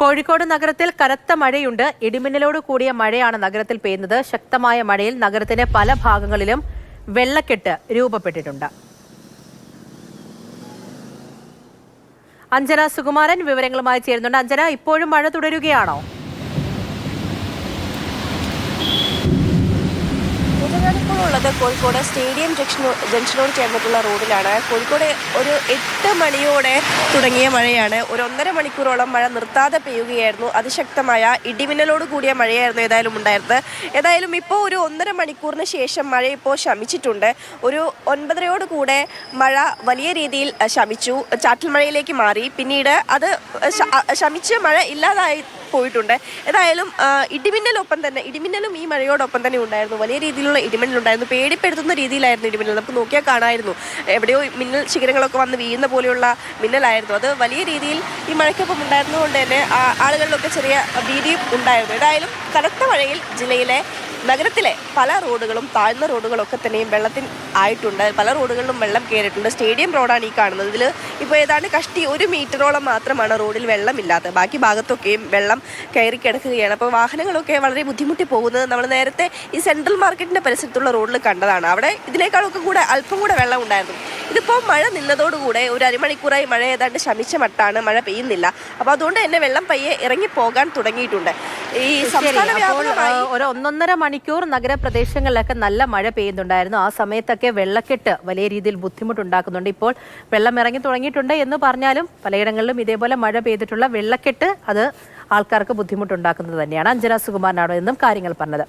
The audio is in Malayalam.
കോഴിക്കോട് നഗരത്തിൽ കനത്ത മഴയുണ്ട്. ഇടിമിന്നലോട് കൂടിയ മഴയാണ് നഗരത്തിൽ പെയ്യുന്നത്. ശക്തമായ മഴയിൽ നഗരത്തിന്റെ പല ഭാഗങ്ങളിലും വെള്ളക്കെട്ട് രൂപപ്പെട്ടിട്ടുണ്ട്. അഞ്ജന സുകുമാരൻ വിവരങ്ങളുമായി ചേരുന്നുണ്ട്. അഞ്ജന, ഇപ്പോഴും മഴ തുടരുകയാണോ? ഞാനിപ്പോൾ ഉള്ളത് കോഴിക്കോട് സ്റ്റേഡിയം ജംഗ്ഷനോട് ചേർന്നിട്ടുള്ള റോഡിലാണ്. കോഴിക്കോട് ഒരു 8 മണിയോടെ തുടങ്ങിയ മഴയാണ്. ഒരു 1.5 മണിക്കൂറോളം മഴ നിർത്താതെ പെയ്യുകയായിരുന്നു. അതിശക്തമായ ഇടിമിന്നലോട് കൂടിയ മഴയായിരുന്നു ഉണ്ടായിരുന്നത്. ഏതായാലും ഇപ്പോൾ ഒരു 1.5 മണിക്കൂറിന് ശേഷം മഴ ഇപ്പോൾ ശമിച്ചിട്ടുണ്ട്. ഒരു 9:30 കൂടെ മഴ വലിയ രീതിയിൽ ശമിച്ചു, ചാറ്റൽ മഴയിലേക്ക് മാറി. പിന്നീട് അത് ശമിച്ച് മഴ ഇല്ലാതായി പോയിട്ടുണ്ട്. ഏതായാലും ഇടിമിന്നലും ഈ മഴയോടൊപ്പം തന്നെ ഉണ്ടായിരുന്നു. വലിയ രീതിയിലുള്ള ഇടിമിന്നലുണ്ടായിരുന്നു. പേടിപ്പെടുത്തുന്ന രീതിയിലായിരുന്നു ഇടിമിന്നൽ. നമുക്ക് നോക്കിയാൽ കാണാമായിരുന്നു, എവിടെയോ മിന്നൽ ശിഖരങ്ങളൊക്കെ വന്ന് വീഴുന്ന പോലെയുള്ള മിന്നലായിരുന്നു. അത് വലിയ രീതിയിൽ ഈ മഴയ്ക്കൊപ്പം ഉണ്ടായിരുന്നതുകൊണ്ട് തന്നെ ആളുകളിലൊക്കെ ചെറിയ ഭീതിയും ഉണ്ടായിരുന്നു. ഏതായാലും കനത്ത മഴയിൽ നഗരത്തിലെ പല റോഡുകളും താഴ്ന്ന റോഡുകളൊക്കെ തന്നെയും വെള്ളത്തിൽ ആയിട്ടുണ്ട്. പല റോഡുകളിലും വെള്ളം കയറിയിട്ടുണ്ട്. സ്റ്റേഡിയം റോഡാണ് ഈ കാണുന്നത്. ഇതിൽ ഇപ്പോൾ ഏതാണ്ട് കഷ്ടി 1 മീറ്ററോളം മാത്രമാണ് റോഡിൽ വെള്ളമില്ലാത്തത്. ബാക്കി ഭാഗത്തൊക്കെയും വെള്ളം കയറി കിടക്കുകയാണ്. അപ്പോൾ വാഹനങ്ങളൊക്കെ വളരെ ബുദ്ധിമുട്ടി പോകുന്നത് നമ്മൾ നേരത്തെ ഈ സെൻട്രൽ മാർക്കറ്റിൻ്റെ പരിസരത്തുള്ള റോഡിൽ കണ്ടതാണ്. അവിടെ ഇതിനേക്കാളൊക്കെ കൂടെ അല്പം കൂടെ വെള്ളം ഉണ്ടായിരുന്നു. ഇതിപ്പോൾ മഴ നിന്നതോടുകൂടെ ഒരു അരമണിക്കൂറായി മഴ ഏതാണ്ട് ശമിച്ച മട്ടാണ്. മഴ പെയ്യുന്നില്ല. അപ്പോൾ അതുകൊണ്ട് തന്നെ വെള്ളം പയ്യെ ഇറങ്ങിപ്പോകാൻ തുടങ്ങിയിട്ടുണ്ട്. ഈ സംസ്ഥാന വ്യാപകമായി ഒരു 1.5 മണിക്കൂർ നഗരപ്രദേശങ്ങളിലൊക്കെ നല്ല മഴ പെയ്യുന്നുണ്ടായിരുന്നു. ആ സമയത്തൊക്കെ വെള്ളക്കെട്ട് വലിയ രീതിയിൽ ബുദ്ധിമുട്ടുണ്ടാക്കുന്നുണ്ട്. ഇപ്പോൾ വെള്ളം ഇറങ്ങി തുടങ്ങിയിട്ടുണ്ട് എന്ന് പറഞ്ഞാലും പലയിടങ്ങളിലും ഇതേപോലെ മഴ പെയ്തിട്ടുള്ള വെള്ളക്കെട്ട് അത് ആൾക്കാർക്ക് ബുദ്ധിമുട്ടുണ്ടാക്കുന്നത് തന്നെയാണ്. അഞ്ജന സുകുമാരനാണ് എന്നും കാര്യങ്ങൾ പറഞ്ഞത്.